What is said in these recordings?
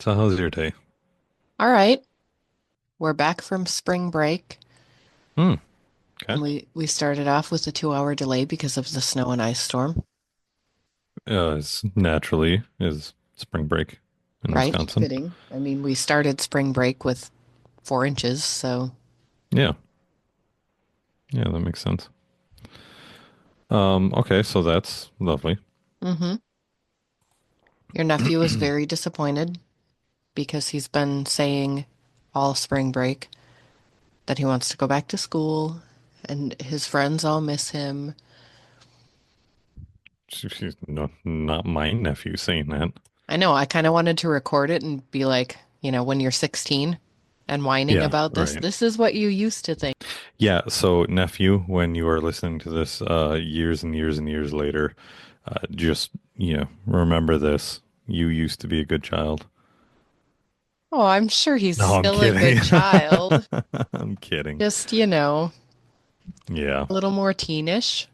So how's your day? All right, we're back from spring break, Hmm. and Okay. we started off with a 2-hour delay because of the snow and ice storm, It's naturally is spring break in right? Wisconsin. Fitting. I mean, we started spring break with 4 inches, so Yeah. Yeah, that makes sense. Okay, so that's lovely. hmm. Your nephew was very disappointed because he's been saying all spring break that he wants to go back to school, and his friends all miss him. She's not my nephew saying that. I know, I kind of wanted to record it and be like, when you're 16 and whining Yeah, about this, right. this is what you used to think. Yeah, so nephew, when you are listening to this years and years and years later, just remember this. You used to be a good child. Oh, I'm sure he's No, I'm still a kidding. good child. I'm kidding. Just, Yeah. a little more teenish.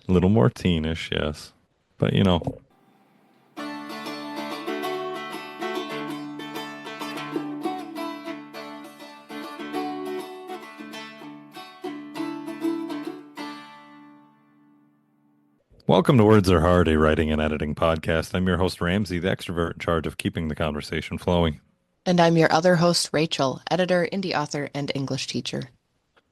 A little more teenish, yes. But welcome to Words Are Hard, a writing and editing podcast. I'm your host, Ramsay, the extrovert in charge of keeping the conversation flowing. And I'm your other host, Rachel, editor, indie author, and English teacher.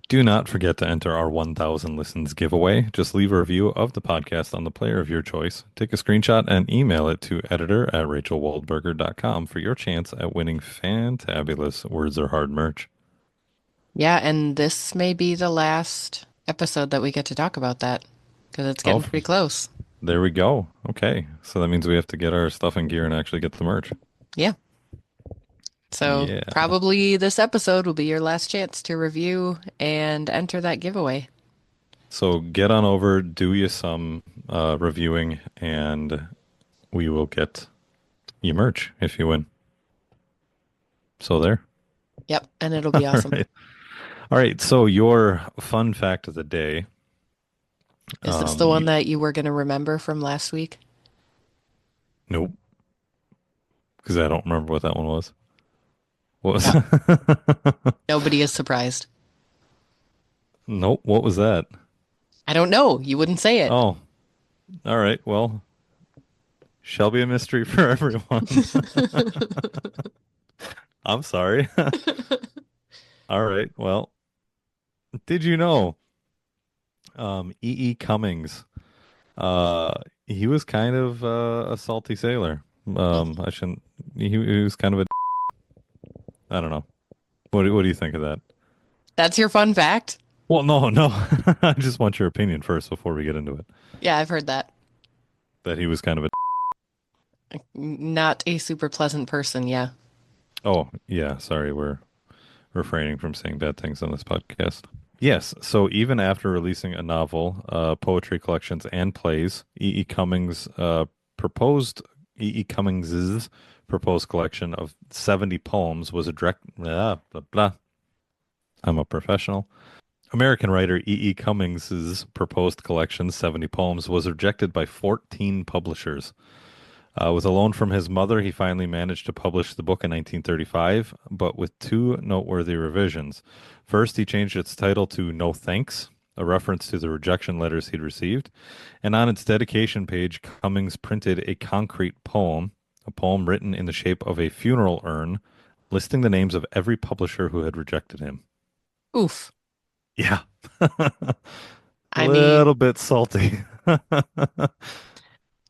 Do not forget to enter our 1,000 listens giveaway. Just leave a review of the podcast on the player of your choice. Take a screenshot and email it to editor@rachelwaldberger.com for your chance at winning fantabulous Words Are Hard merch. Yeah, and this may be the last episode that we get to talk about that because it's Oh, getting pretty close. there we go. Okay, so that means we have to get our stuff in gear and actually get the merch. Yeah. So Yeah. probably this episode will be your last chance to review and enter that giveaway. So get on over, do you some reviewing, and we will get you merch if you win. So there. Yep, and it'll All be awesome. right. All right. So your fun fact of the day. Is this the You, one that you were going to remember from last week? nope, because I don't remember what that one was. What was? Yeah. Nobody is surprised. Nope. What was that? I don't know. You wouldn't say it. Oh, all right. Well, shall be a mystery for everyone. I'm sorry. All right. Well, did you know E. E. Cummings? Uh, he was kind of a salty sailor. I shouldn't. He was kind of a. I don't know. What do you think of that? That's your fun fact? Well, no, no. I just want your opinion first before we get into it. Yeah, I've heard that. That he was kind of a. Not a super pleasant person, yeah. Oh, yeah. Sorry, we're refraining from saying bad things on this podcast. Yes. So even after releasing a novel, poetry collections, and plays, E. E. Cummings proposed E. E. Cummings's proposed collection of 70 poems was a direct. Blah, blah, blah. I'm a professional. American writer E. E. Cummings's proposed collection, 70 poems, was rejected by 14 publishers. With a loan from his mother, he finally managed to publish the book in 1935, but with two noteworthy revisions. First, he changed its title to No Thanks, a reference to the rejection letters he'd received. And on its dedication page, Cummings printed a concrete poem, a poem written in the shape of a funeral urn, listing the names of every publisher who had rejected him. Oof. Yeah. I Little mean, bit salty.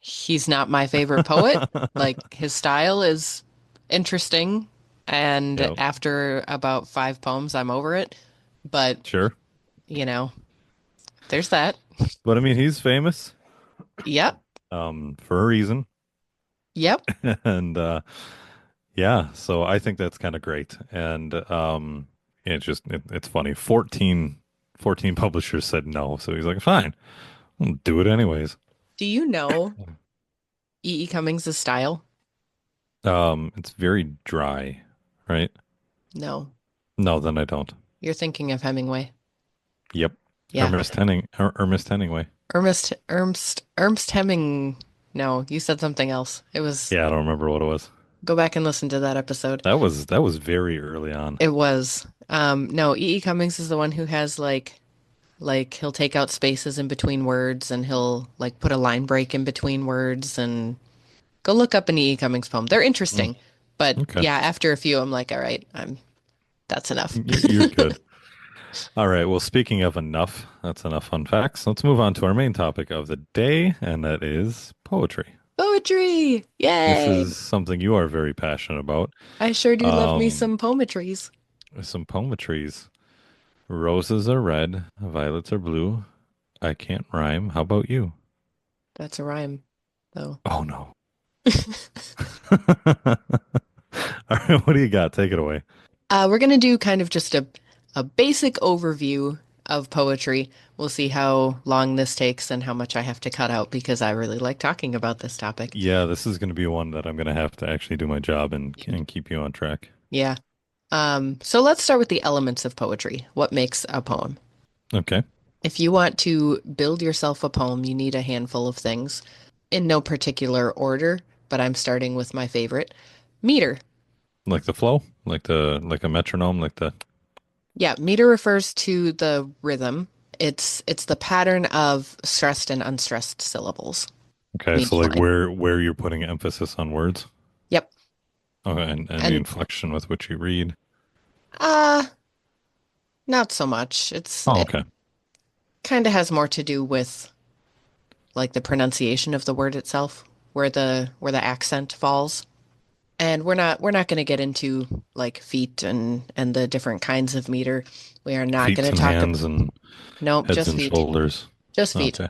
he's not my favorite poet. Like, his style is interesting, and Yep. after about 5 poems, I'm over it. But, Sure. you know, there's that. But I mean, he's famous Yep. for a reason. Yep. And yeah, so I think that's kind of great. And it's funny. 14 publishers said no. So he's like, fine, I'll do it anyways. Do you know E. E. Cummings' style? It's very dry, right? No. No, then I don't. You're thinking of Hemingway. Yep. Yeah. Ernest Hemingway. Ernst Heming. No, you said something else. It was Yeah, I don't remember what it was. Go back and listen to that episode. That was very early on. It was. No, E.E. Cummings is the one who has like he'll take out spaces in between words and he'll like put a line break in between words and go look up an E.E. Cummings poem. They're Mm, interesting. But okay. yeah, after a few, I'm like, all right, that's enough. You're good. All right. Well, speaking of enough, that's enough fun facts. Let's move on to our main topic of the day, and that is poetry. Poetry! This Yay! is something you are very passionate about. I sure do love me Um, some poetries. some poetries. Roses are red, violets are blue. I can't rhyme. How about you? That's a rhyme, though. Oh no. All right, what do you got? Take it away. We're gonna do kind of just a basic overview of poetry. We'll see how long this takes and how much I have to cut out because I really like talking about this topic. Yeah, this is going to be one that I'm going to have to actually do my job and keep you on track. Yeah. So let's start with the elements of poetry. What makes a poem? Okay. If you want to build yourself a poem, you need a handful of things in no particular order, but I'm starting with my favorite, meter. Like the flow, like a metronome, like the Yeah, meter refers to the rhythm. It's the pattern of stressed and unstressed syllables, okay, so meaning like line. where you're putting emphasis on words. Yep. Okay, and the And inflection with which you read. uh not so much. Oh, It okay. kind of has more to do with like the pronunciation of the word itself, where the accent falls. And we're not going to get into like feet and the different kinds of meter. We are not going Feet to and talk. hands and Nope, heads just and feet. shoulders. Just feet. Okay.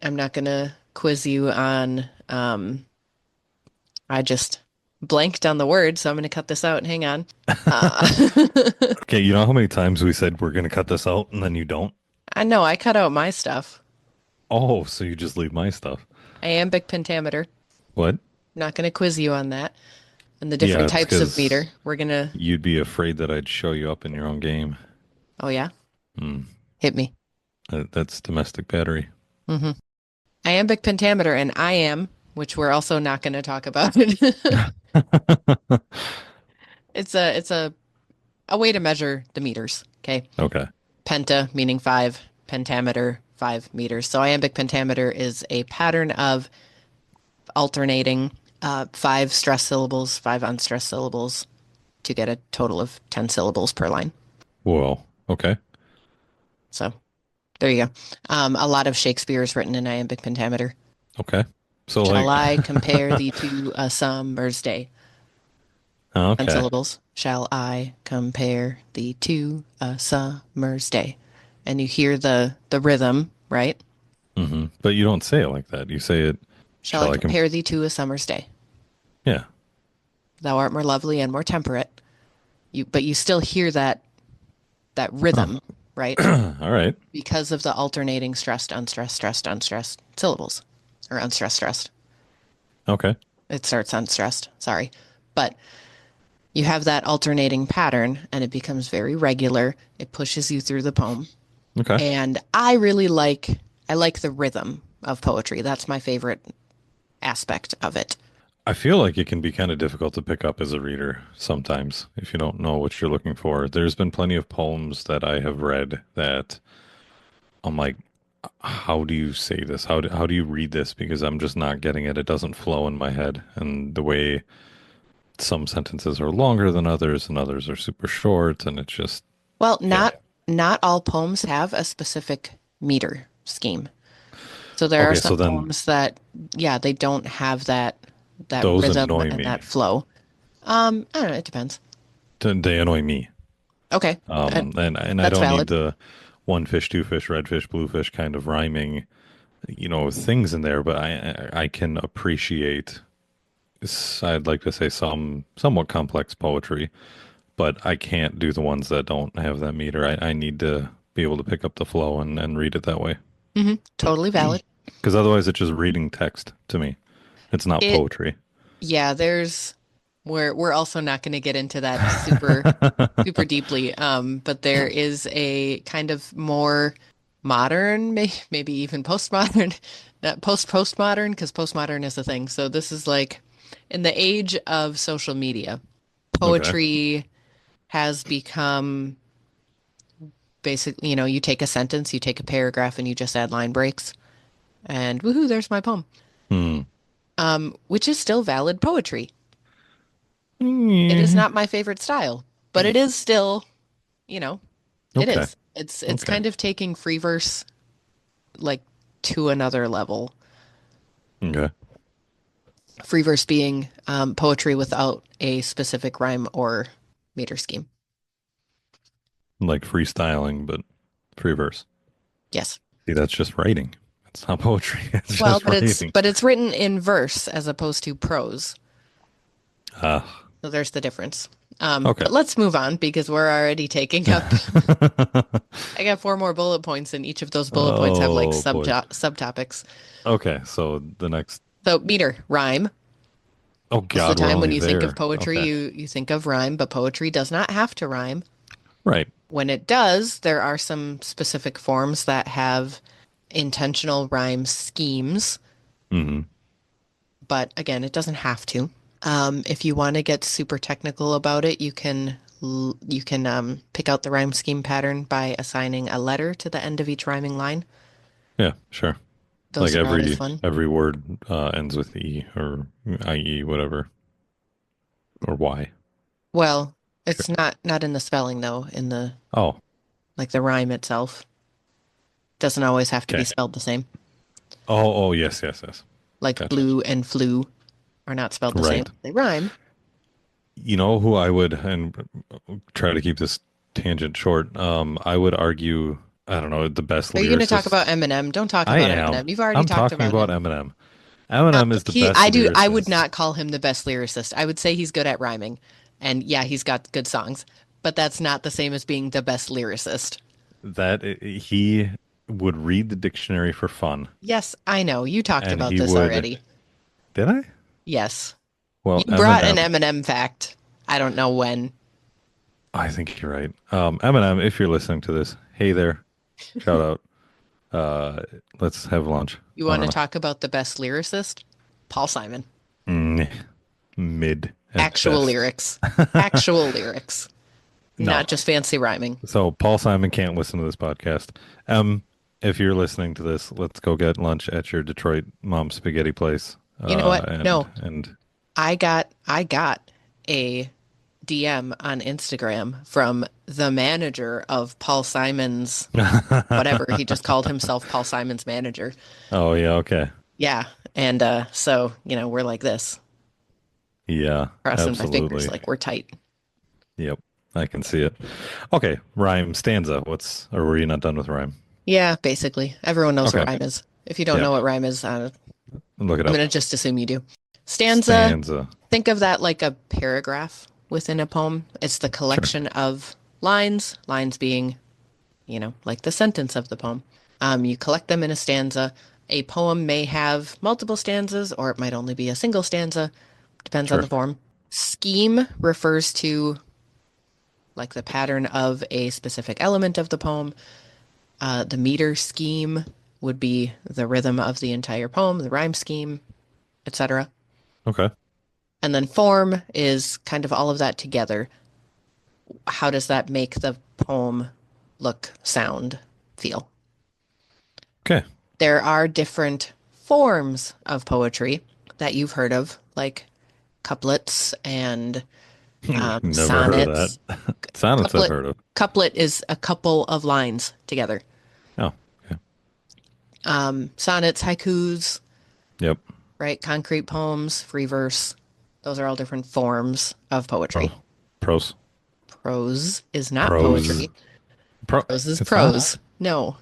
I'm not going to quiz you on I just blanked on the word, so I'm going to cut this out. And hang on. Uh, Okay, you know how many times we said we're going to cut this out and then you don't? I know I cut out my stuff. Oh, so you just leave my stuff. Iambic pentameter. What? Not going to quiz you on that. And the Yeah, different it's types of because meter. We're going to, you'd be afraid that I'd show you up in your own game. oh yeah, Hmm. hit me. That's domestic battery. Hmm. Iambic pentameter and iamb, which we're also not going to talk about. It's a way to measure the meters. Okay. Okay. Penta meaning five, pentameter 5 meters. So iambic pentameter is a pattern of alternating five stressed syllables, five unstressed syllables to get a total of 10 syllables per line. Whoa. Okay. So there you go. A lot of Shakespeare is written in iambic pentameter. Okay. So Shall like I compare thee to a summer's day? 10 okay. syllables. Shall I compare thee to a summer's day? And you hear the rhythm, right? But you don't say it like that. You say it, Shall I shall I come? compare thee to a summer's day? Yeah. Thou art more lovely and more temperate. But you still hear that rhythm, Oh. right? All right. Because of the alternating stressed, unstressed, stressed, unstressed syllables. Or unstressed, stressed. Okay. It starts unstressed, sorry. But you have that alternating pattern and it becomes very regular. It pushes you through the poem. Okay. And I like the rhythm of poetry. That's my favorite aspect of it. I feel like it can be kind of difficult to pick up as a reader sometimes if you don't know what you're looking for. There's been plenty of poems that I have read that I'm like, how do you say this? How do you read this? Because I'm just not getting it. It doesn't flow in my head. And the way some sentences are longer than others and others are super short, and it's just Well, yeah. not all poems have a specific meter scheme. So there are Okay, some so then poems that yeah, they don't have that those rhythm annoy and me. that flow. I don't know, it depends. They annoy me. Okay. Uh, And I that's don't need valid. the one fish, two fish, red fish, blue fish kind of rhyming, things in there, but I can appreciate I'd like to say some somewhat complex poetry, but I can't do the ones that don't have that meter. I need to be able to pick up the flow and read it that way. Totally valid. Because otherwise it's just reading text to me. It's not It poetry. yeah, there's we're also not going to get into that super deeply. But there is a kind of more modern, maybe even postmodern, not postmodern, because postmodern is a thing. So this is like In the age of social media, Okay. poetry has become basically, you take a sentence, you take a paragraph, and you just add line breaks, and woohoo, there's my poem, Hmm. which is still valid poetry. It is Yeah. not my favorite style, but it is still, you know, it Okay. is. It's Okay. kind of taking free verse like to another level. Okay. Free verse being poetry without a specific rhyme or meter scheme. Like freestyling, but free verse. Yes. See, that's just writing. It's not poetry. It's Well, just writing. but it's written in verse as opposed to prose. Ah. So there's the difference. Okay. But let's move on because we're already taking up. I got four more bullet points, and each of those bullet points have like Oh boy. subtopics. Okay, so the next. So meter, rhyme. Oh Most of God, the we're time when only you think of there. poetry, Okay. you think of rhyme, but poetry does not have to rhyme. Right. When it does, there are some specific forms that have intentional rhyme schemes, Hmm. but again, it doesn't have to. If you want to get super technical about it, you can pick out the rhyme scheme pattern by assigning a letter to the end of each rhyming line. Yeah, sure. Like Those are always fun. every word ends with E or IE, whatever, or Y. Well, Sure. it's not in the spelling though, in the Oh, like the rhyme itself. Doesn't always have to be okay. spelled the same. Oh, yes, yes, yes. Like Gotcha. blue and flu are not spelled the same. Right. They rhyme. You know who I would, and try to keep this tangent short. I would argue, I don't know, the best Are you going to talk about lyricist. Eminem? Don't talk I about am. Eminem. You've already I'm talked talking about about him. Eminem. Eminem is the best I would lyricist. not call him the best lyricist. I would say he's good at rhyming. And yeah, he's got good songs, but that's not the same as being the best lyricist. He would read the dictionary for fun, Yes, I know. You talked and about he this would. already. Did I? Yes. Well, You brought an Eminem. Eminem fact. I don't know when. I think you're right. Eminem, if you're listening to this, hey there, shout out. Uh, let's have lunch. You I want don't to know. talk about the best lyricist? Paul Simon. Mm, mid at Actual best. lyrics. Actual lyrics. No. Not just fancy rhyming. So Paul Simon can't listen to this podcast. Um, if you're listening to this, let's go get lunch at your Detroit mom spaghetti place. You know what? And No, and I got a DM on Instagram from the manager of Paul Simon's whatever. He just called himself Paul Simon's manager. oh yeah, okay. Yeah. And so, we're like this, Yeah, crossing my fingers absolutely. like we're tight. Yep, I can see it. Okay, rhyme stanza. What's or were you not done with rhyme? Yeah, basically. Everyone knows what Okay, rhyme is. If you don't yeah, know what rhyme is, look it I'm up. going to just assume you do. Stanza, Stanza. think of that like a paragraph within a poem. It's the Sure, collection of lines being, like the sentence of the poem. You collect them in a stanza. A poem may have multiple stanzas, or it might only be a single stanza. Depends on sure. the form. Scheme refers to like the pattern of a specific element of the poem. The meter scheme would be the rhythm of the entire poem, the rhyme scheme, etc. Okay, And then form is kind of all of that together. How does that make the poem look, sound, feel? okay. There are different forms of poetry that you've heard of, like couplets and Never heard of sonnets. that. Sonnets I've Couplet heard of. couplet is a couple of lines together. Oh, okay. Sonnets, haikus, Yep. right? Concrete poems, free verse. Those are all different forms of poetry. Oh, prose. Prose is not Prose. poetry. Pro. Prose is It's not. prose. No,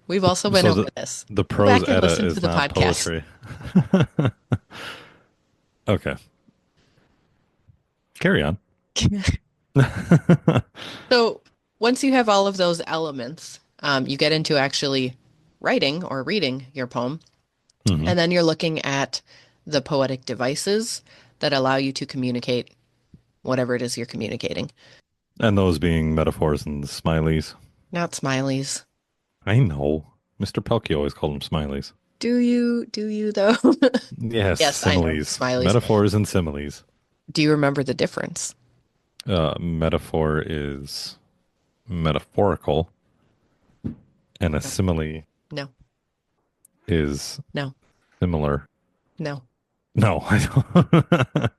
we've also been So over this. the Go prose back and edda listen to is the not podcast. poetry. Okay, carry on. So once you have all of those elements, you get into actually writing or reading your poem, Hmm. and then you're looking at the poetic devices that allow you to communicate whatever it is you're communicating. And those being metaphors and smileys. Not smileys. I know. Mr. Pelkey always called them smileys. Do you? Do you though? Yes, Yes, I know. similes, Smileys. metaphors and similes. Do you remember the difference? Metaphor is metaphorical, and a No, simile no, is no, similar. no. No, I don't.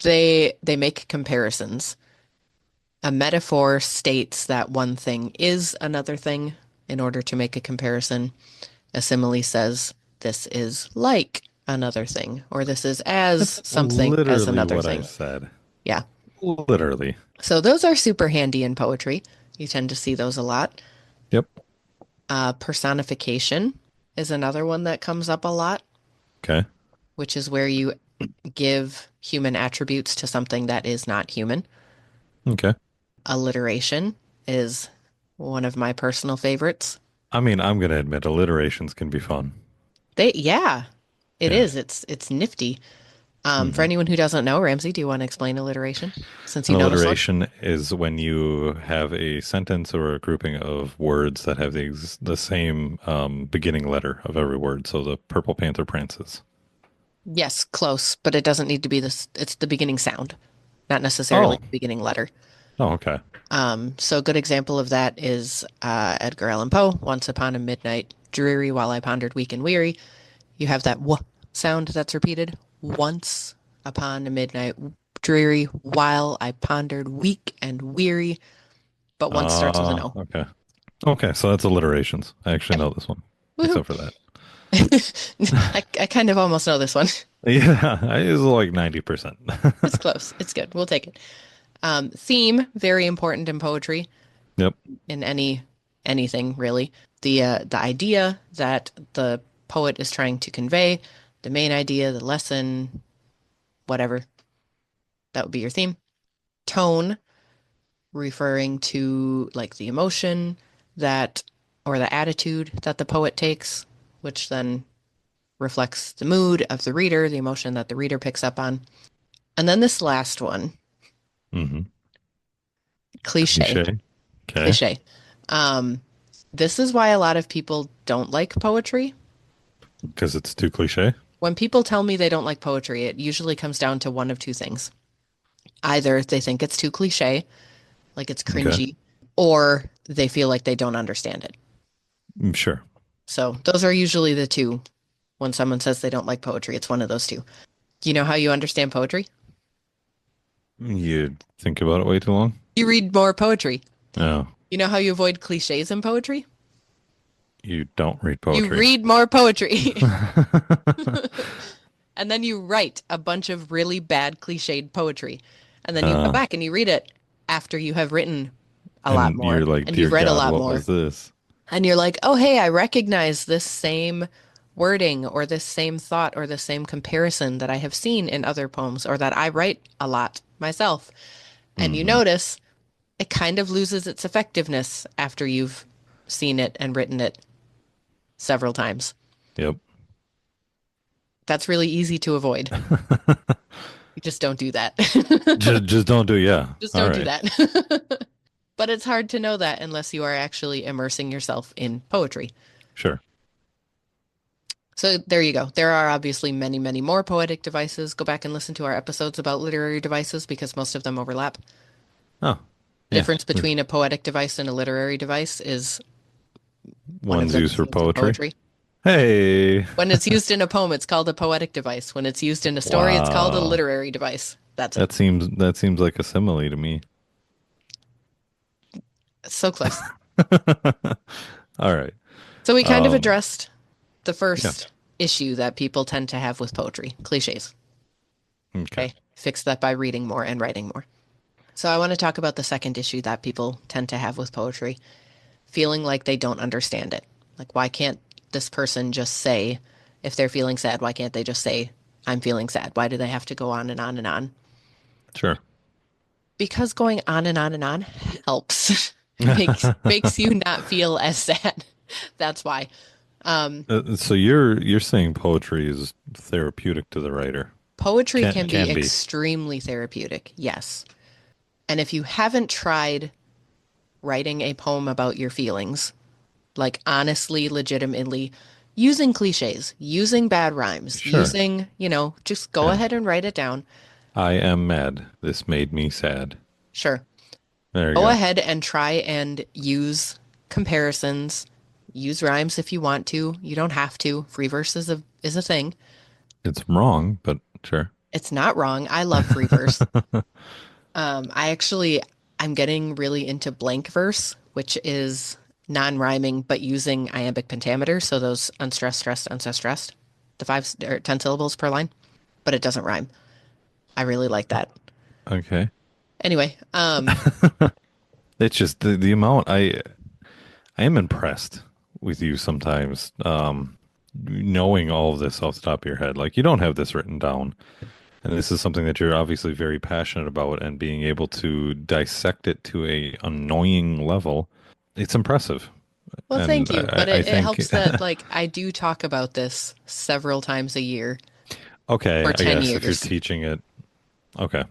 They make comparisons. A metaphor states that one thing is another thing in order to make a comparison. A simile says this is like another thing, or this is as That's something as literally another what I thing. said. Yeah. Literally. So those are super handy in poetry. You tend to see those a lot. Yep. Personification is another one that comes up a lot, Okay. which is where you give human attributes to something that is not human. Okay. Alliteration is one of my personal favorites. I mean, I'm gonna admit alliterations can be fun. Yeah, it Yeah. is. It's nifty. For Hmm. anyone who doesn't know, Ramsay, do you want to explain alliteration since An you know this one? alliteration is when you have a sentence or a grouping of words that have the same beginning letter of every word. So the Purple Panther prances. Yes, close, but it doesn't need to be this. It's the beginning sound, not necessarily Oh. the beginning letter. Oh, okay. So a good example of that is Edgar Allan Poe, Once Upon a Midnight Dreary While I Pondered Weak and Weary. You have that w sound that's repeated once upon a midnight dreary while I pondered weak and weary, but once starts with an O. Okay. Okay, so that's alliterations. I actually Yep. know this one, Woohoo. except for that. I kind of almost know this one. Yeah, it's like 90%. It's close. It's good. We'll take it. Theme, very important in poetry, Yep. in anything really. The idea that the poet is trying to convey, the main idea, the lesson, whatever, that would be your theme. Tone, referring to like the emotion that or the attitude that the poet takes, which then reflects the mood of the reader, the emotion that the reader picks up on. And then this last one, Hmm. cliche, Cliche. Okay. cliche. Um, this is why a lot of people don't like poetry. Because it's too cliche. When people tell me they don't like poetry, it usually comes down to one of two things. Either they think it's too cliche, like it's Okay. cringy, or they feel like they don't understand it. Sure. So those are usually the two when someone says they don't like poetry. It's one of those two. Do you know how you understand poetry? You think about it way too long? You read more poetry. No. You know how you avoid cliches in poetry? You don't read You poetry. read more poetry. And then you write a bunch of really bad cliched poetry. And then you come uh, back and you read it after you have written a lot and more you're like, and dear you've read a God, lot what more. was this? And you're like, oh, hey, I recognize this same wording or this same thought or this same comparison that I have seen in other poems or that I write a lot myself. And you Hmm. notice it kind of loses its effectiveness after you've seen it and written it several times. Yep. That's really easy to avoid. You just don't do that. Just don't do, yeah. Just All don't do right. that. But it's hard to know that unless you are actually immersing yourself in poetry. Sure. So there you go. There are obviously many, many more poetic devices. Go back and listen to our episodes about literary devices because most of them overlap. Oh, The yeah. difference between a poetic device and a literary device is one of One's them used is for used in poetry. poetry. Hey. When it's used in a poem, it's called a poetic device. When it's used in a story, it's called a Wow. literary device. That's it. That seems like a simile to me. So close. All right. So we kind of Um, addressed the yes. first issue that people tend to have with poetry, cliches. Okay. Okay. Fix that by reading more and writing more. So I want to talk about the second issue that people tend to have with poetry, feeling like they don't understand it. Like, why can't this person just say, if they're feeling sad, why can't they just say, I'm feeling sad? Why do they have to go on and on and on? Sure. Because going on and on and on helps. Makes you not feel as sad. That's why. So you're saying poetry is therapeutic to the writer. Poetry Can can be can be. extremely therapeutic, yes. And if you haven't tried writing a poem about your feelings, like honestly, legitimately using cliches, using bad rhymes, Sure. using, just go Yeah. ahead and write it down. I am mad. This made me sad. Sure. There you Go go. ahead and try and use comparisons, use rhymes if you want to. You don't have to. Free verse is a thing. It's wrong, but sure. It's not wrong. I love free verse. I'm getting really into blank verse, which is non-rhyming but using iambic pentameter, so those unstressed, stressed, unstressed, stressed, the five or 10 syllables per line, but it doesn't rhyme. I really like that. Okay. Anyway, It's just the amount I am impressed with you sometimes. Knowing all of this off the top of your head. Like you don't have this written down. And this is something that you're obviously very passionate about and being able to dissect it to a annoying level. It's impressive. well, thank And you, but I it think helps that like I do talk about this several times a year okay, for I 10 guess if you're years. teaching it, okay.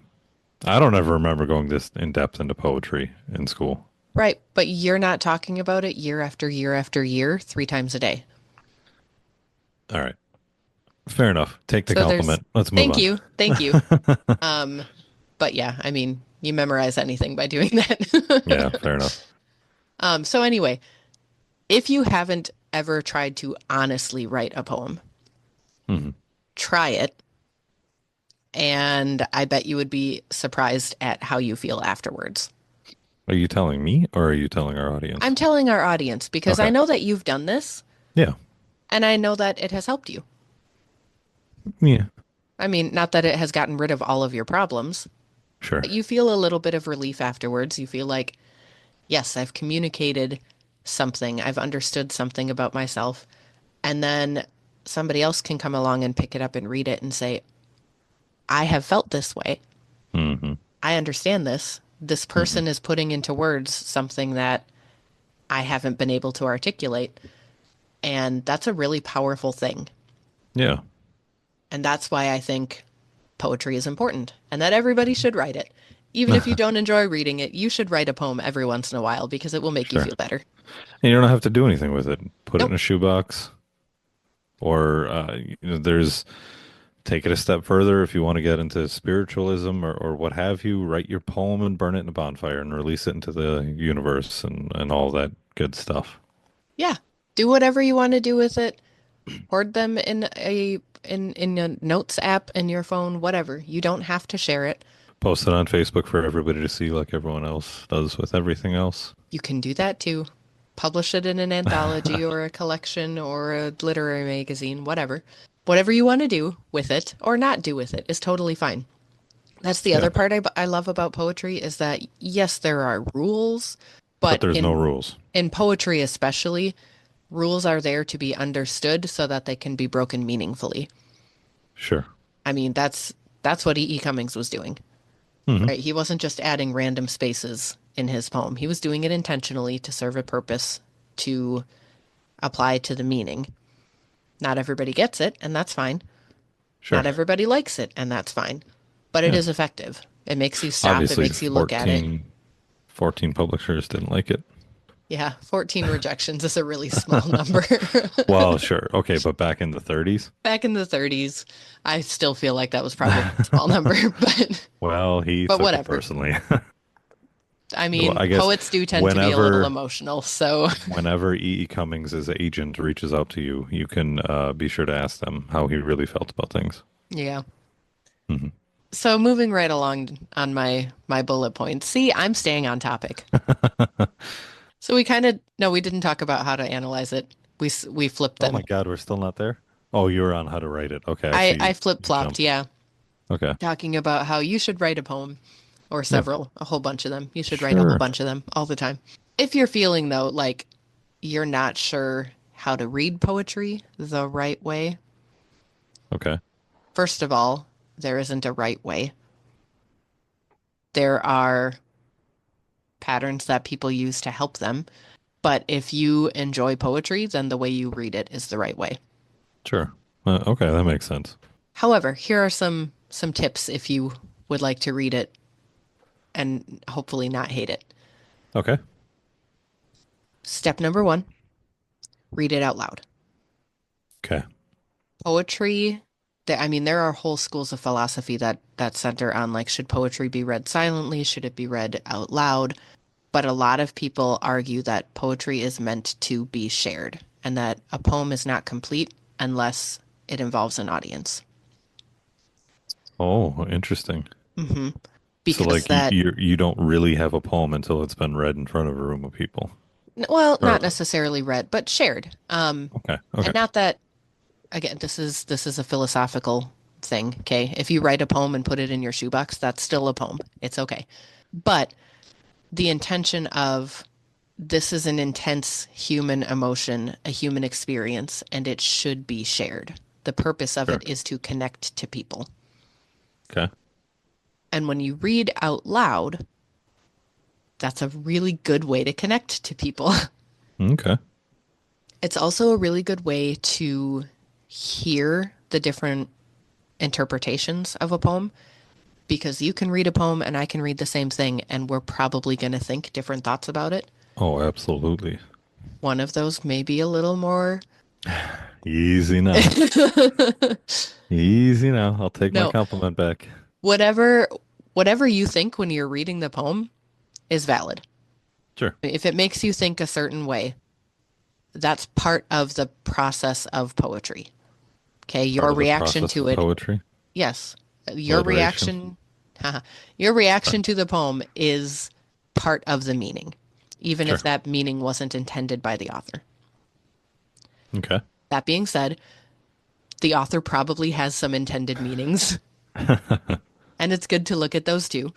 I don't ever remember going this in depth into poetry in school. Right, but you're not talking about it year after year after year, 3 times a day. All right. Fair enough. Take the So there's, compliment. Let's move thank on. you, thank you. Um, but yeah, I mean, you memorize anything by doing Yeah, that. fair enough. So anyway, if you haven't ever tried to honestly write a poem, Mhm. try it, and I bet you would be surprised at how you feel afterwards. Are you telling me or are you telling our I'm audience? telling our audience because I Okay. know that you've done this, Yeah. and I know that it has helped you. Yeah. I mean, not that it has gotten rid of all of your problems, Sure. but you feel a little bit of relief afterwards. You feel like, yes, I've communicated something, I've understood something about myself, and then somebody else can come along and pick it up and read it and say, I have felt this way. Hmm. I understand this. This Hmm. person is putting into words something that I haven't been able to articulate. And that's a really powerful thing. Yeah. And that's why I think poetry is important and that everybody should write it. Even if you don't enjoy reading it, you should write a poem every once in a while because it will make you Sure. feel better. And you don't have to do anything with it. Put it in Nope. a shoebox or there's take it a step further if you want to get into spiritualism or what have you, write your poem and burn it in a bonfire and release it into the universe and all that good stuff. Yeah. Do whatever you want to do with it. Hoard them in a notes app in your phone, whatever. You don't have to share it. Post it on Facebook for everybody to see like everyone else does with everything else. You can do that too. Publish it in an anthology or a collection or a literary magazine, whatever. Whatever you want to do with it or not do with it is totally fine. That's the Yeah, other part I love about poetry is that yes, there are rules, but but there's no in rules. poetry especially, rules are there to be understood so that they can be broken meaningfully. Sure. I mean, that's what E. E. Cummings was doing, Hmm. right? He wasn't just adding random spaces in his poem. He was doing it intentionally to serve a purpose, to apply to the meaning. Not everybody gets it, and that's fine. Sure. Not everybody likes it, and that's fine. But it Yeah. is effective. It makes you stop, it Obviously makes you look at it. 14 publishers didn't like it. Yeah, 14 rejections is a really small number. Well, sure. Okay, but back in the 30s? Back in the 30s, I still feel like that was probably a small number, but Well, he took it whatever. personally. I Well, mean, I guess poets do tend to be a little whenever emotional, so whenever E. E. Cummings' agent reaches out to you, you can be sure to ask them how he really felt about things. yeah. Hmm. So moving right along on my bullet points. See, I'm staying on topic. So we kind of no, we didn't talk about how to analyze it. We flipped Oh my them. God, we're still not there? Oh, you were on how to write it. Okay, I I see. You flip-flopped, jumped. yeah, Okay. talking about how you should write a poem or Yeah. several, a whole bunch of them. You should write a whole Sure. bunch of them all the time. If you're feeling though like you're not sure how to read poetry the right way, Okay. first of all, there isn't a right way. There are patterns that people use to help them. But if you enjoy poetry, then the way you read it is the right way. Sure. Okay, that makes sense. However, here are some tips if you would like to read it and hopefully not hate it. Okay. Step number one, read it out loud. Okay. Poetry, I mean, there are whole schools of philosophy that center on like, should poetry be read silently? Should it be read out loud? But a lot of people argue that poetry is meant to be shared and that a poem is not complete unless it involves an audience. Oh, interesting. Hmm. So Because like that, you don't really have a poem until it's been read in front of a room of people. well, not Or necessarily read, but shared. okay, And okay, not that, again, this is a philosophical thing, okay? If you write a poem and put it in your shoebox, that's still a poem. It's okay. But the intention of this is an intense human emotion, a human experience, and it should be shared. The purpose of it sure. is to connect to people. Okay. And when you read out loud, that's a really good way to connect to people. Okay. It's also a really good way to hear the different interpretations of a poem because you can read a poem and I can read the same thing, and we're probably going to think different thoughts about it. Oh, absolutely. One of those may be a little more. Easy now. Easy now. I'll take my No, compliment back. whatever whatever you think when you're reading the poem is valid. Sure. If it makes you think a certain way, that's part of the process of poetry. Okay, Part your of the reaction process to of it, poetry. yes, your Alliteration. reaction, your Sorry. reaction to the poem is part of the meaning, even if Sure. that meaning wasn't intended by the author. Okay. That being said, the author probably has some intended meanings, and it's good to look at those too.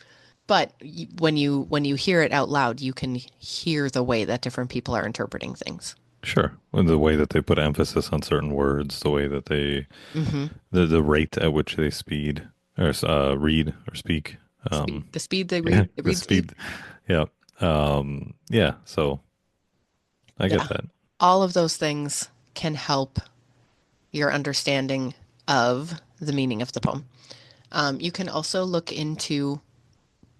But when you hear it out loud, you can hear the way that different people are interpreting things. Sure. Well, the way that they put emphasis on certain words, the way that they, Hmm. the rate at which they read or speak. Speed, Um, the speed they yeah, read, the the read speed. speed. Yeah. Yeah. So I get Yeah, that. all of those things can help your understanding of the meaning of the poem. You can also look into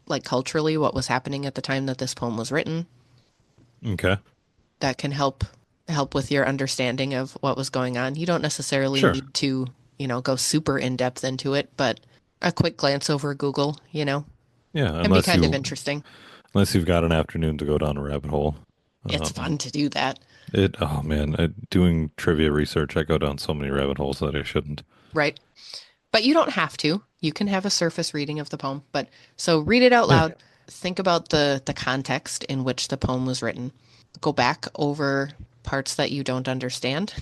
like culturally what was happening at the time that this poem was written. Okay. That can help with your understanding of what was going on. You don't necessarily Sure. need to, go super in depth into it, but a quick glance over Google, Yeah. can be kind of interesting. Unless you've got an afternoon to go down a rabbit hole. It's Um, fun to do that, oh man, doing trivia research, I go down so many rabbit holes that I shouldn't. right? But you don't have to. You can have a surface reading of the poem. But so read it out Yeah. loud. Think about the context in which the poem was written. Go back over parts that you don't understand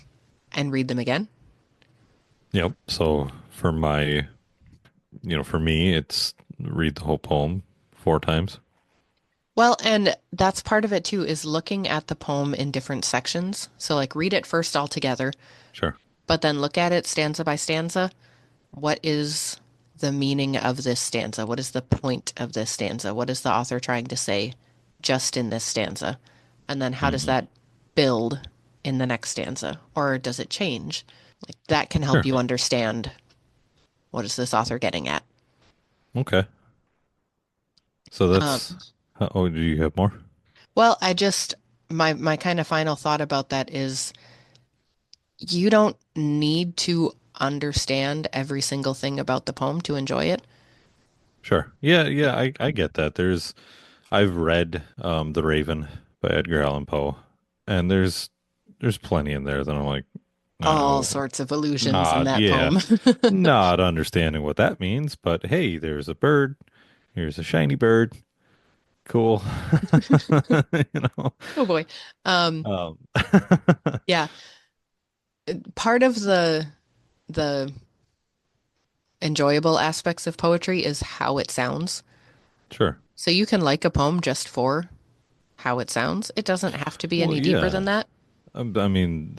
and read them again. Yep. So for me, it's read the whole poem 4 times. Well, and that's part of it too, is looking at the poem in different sections. So like read it first all together, Sure. but then look at it stanza by stanza. What is the meaning of this stanza? What is the point of this stanza? What is the author trying to say just in this stanza? And then how does Hmm. that build in the next stanza? Or does it change? Like that can help Sure. you understand what is this author getting at. Okay. So Um, oh, do you have more? well, my kind of final thought about that is you don't need to understand every single thing about the poem to enjoy it. Sure. Yeah, yeah, I get that. I've read The Raven by Edgar Allan Poe, and there's plenty in there that I'm like, All no, sorts of illusions in not that yeah, poem. not understanding what that means, but hey, there's a bird, here's a shiny bird, cool. You know. Oh boy. Um, Um, yeah, part of the enjoyable aspects of poetry is how it sounds. sure. So you can like a poem just for how it sounds. It doesn't have to be Well, any deeper yeah. than that. I mean,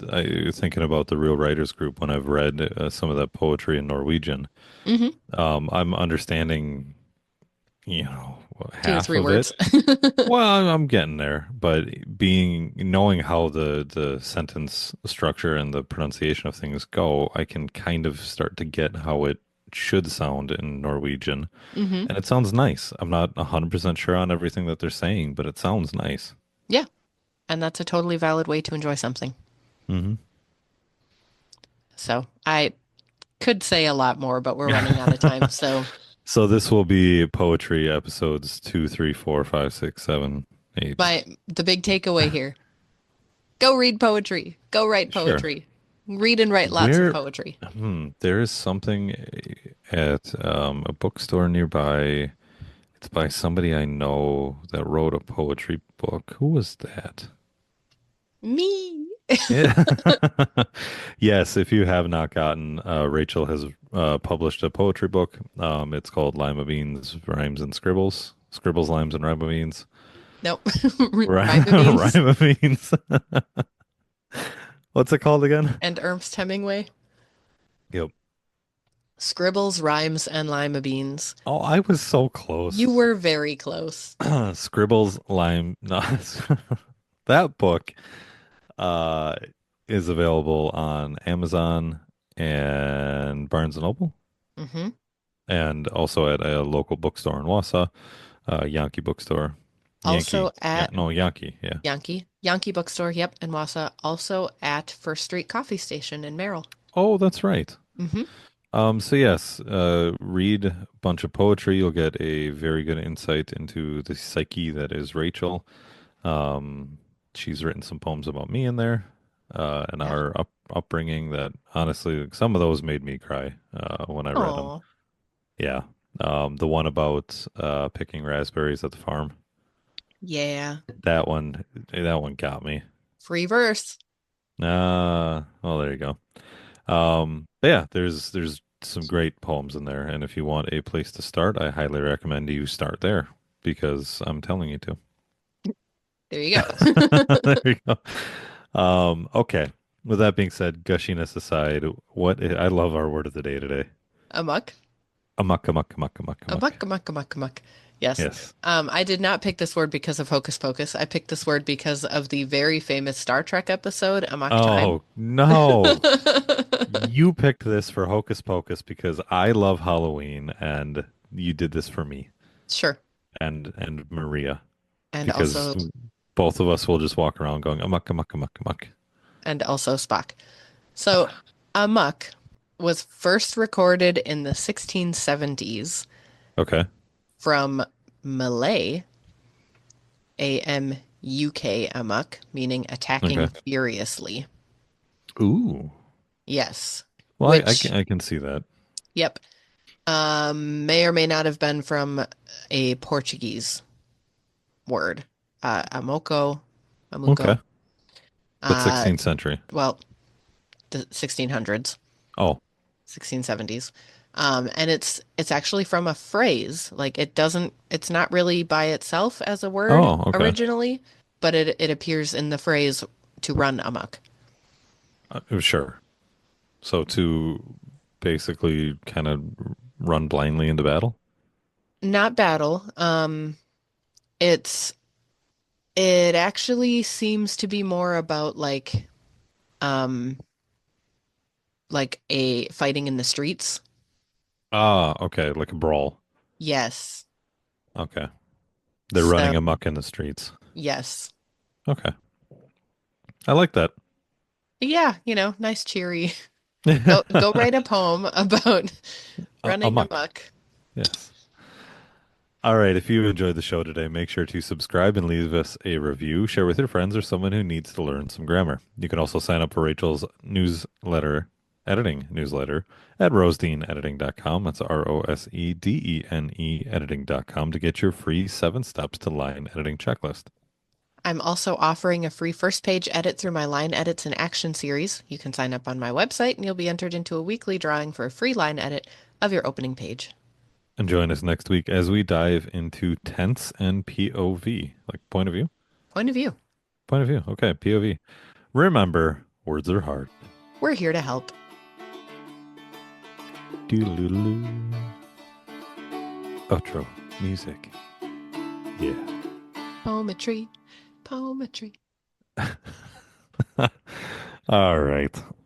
thinking about the Real Writers Group when I've read some of that poetry in Norwegian, Hmm. I'm understanding, Two or half three of it. words. Well, I'm getting there, but knowing how the sentence structure and the pronunciation of things go, I can kind of start to get how it should sound in Norwegian, Hmm. and it sounds nice. I'm not 100% sure on everything that they're saying, but it sounds nice. Yeah, and that's a totally valid way to enjoy something. Hmm. So I could say a lot more, but we're running out of time. So So this will be poetry episodes 2, 3, 4, 5, 6, 7, 8. the big takeaway here, go read poetry, go write Sure. poetry, read and write lots of Where, poetry. there is something at a bookstore nearby. It's by somebody I know that wrote a poetry book. Who was that? Me. Yeah. Yes, if you have not gotten, Rachel has published a poetry book. It's called Lima Beans, Rhymes and Scribbles. Scribbles, Limes, and Rhyme Beans. Nope. Rhyme beans Rhyme Beans. What's it called again? and Ernst Hemingway. Yep. Scribbles, rhymes, and lima beans. Oh, I was so You close. were very close. Scribbles, Lime. No, that book uh is available on Amazon and Barnes and Noble, Hmm. and also at a local bookstore in Wausau, Yankee bookstore. Also Yankee. Yeah, at no, Yankee. Yeah. Yankee Bookstore, yep, in Wausau. Also at First Street Coffee Station in Merrill. Oh, that's right. Hmm. So yes, read a bunch of poetry. You'll get a very good insight into the psyche that is Rachel. Um, she's written some poems about me in there, and Yeah. our upbringing that honestly, some of those made me cry, when I read them. Oh, Yeah. The one about, picking raspberries at the farm. yeah. That one got me. Free verse. Well, there you go. But yeah, there's some great poems in there, and if you want a place to start, I highly recommend you start there because I'm telling you to. There you go. There you go. Okay. With that being said, gushiness aside, I love our word of the day today. Amok. Amok, amok, amok, amok, amok. Amok, amok, amok, amok. Yes. Yes. I did not pick this word because of Hocus Pocus. I picked this word because of the very famous Star Trek episode, Amok Time. Oh, no. You picked this for Hocus Pocus because I love Halloween and you did this for me Sure. and Maria And because also both of us will just walk around going amok, amok, amok, amok. and also Spock. So, Amok was first recorded in the 1670s Okay. from Malay, A-M-U-K, Amok, meaning attacking Okay. furiously. Ooh. Yes. Well, Which, I can see that. yep, may or may not have been from a Portuguese word. Amoco, Okay. Amuco, But uh, 16th century. well, the 1600s. Oh. 1670s. And it's actually from a phrase. Like it's not really by itself as a word Oh, okay. originally, but it appears in the phrase to run amok. Sure. So to basically kind of run blindly into battle? Not battle. It's it actually seems to be more about um like a fighting in the streets. Ah, okay, like a brawl. Yes. Okay. They're So, running amok in the streets. yes. Okay. I like that. Yeah, nice cheery. Go write a poem about running Amok. amok. Yes. All right. If you enjoyed the show today, make sure to subscribe and leave us a review. Share with your friends or someone who needs to learn some grammar. You can also sign up for Rachel's editing newsletter at rosedeanediting.com. That's ROSEDENE editing.com to get your free 7 steps to line editing checklist. I'm also offering a free first page edit through my line edits and action series. You can sign up on my website and you'll be entered into a weekly drawing for a free line edit of your opening page. And join us next week as we dive into tense and POV, like point of view. Point of view. Point of view. Okay, POV. Remember, words are hard. We're here to help. Doodle-doodle-doo. Outro music. Yeah. Poetry, poetry. All right.